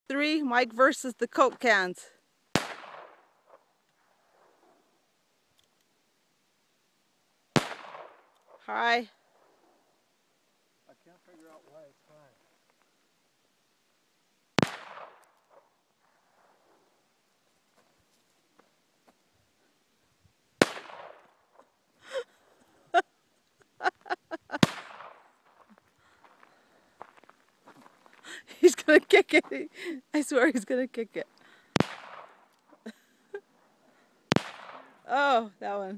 3, Mike versus the Coke cans. Hi. I can't figure out why it's high. He's gonna kick it. I swear he's gonna kick it. Oh, that one.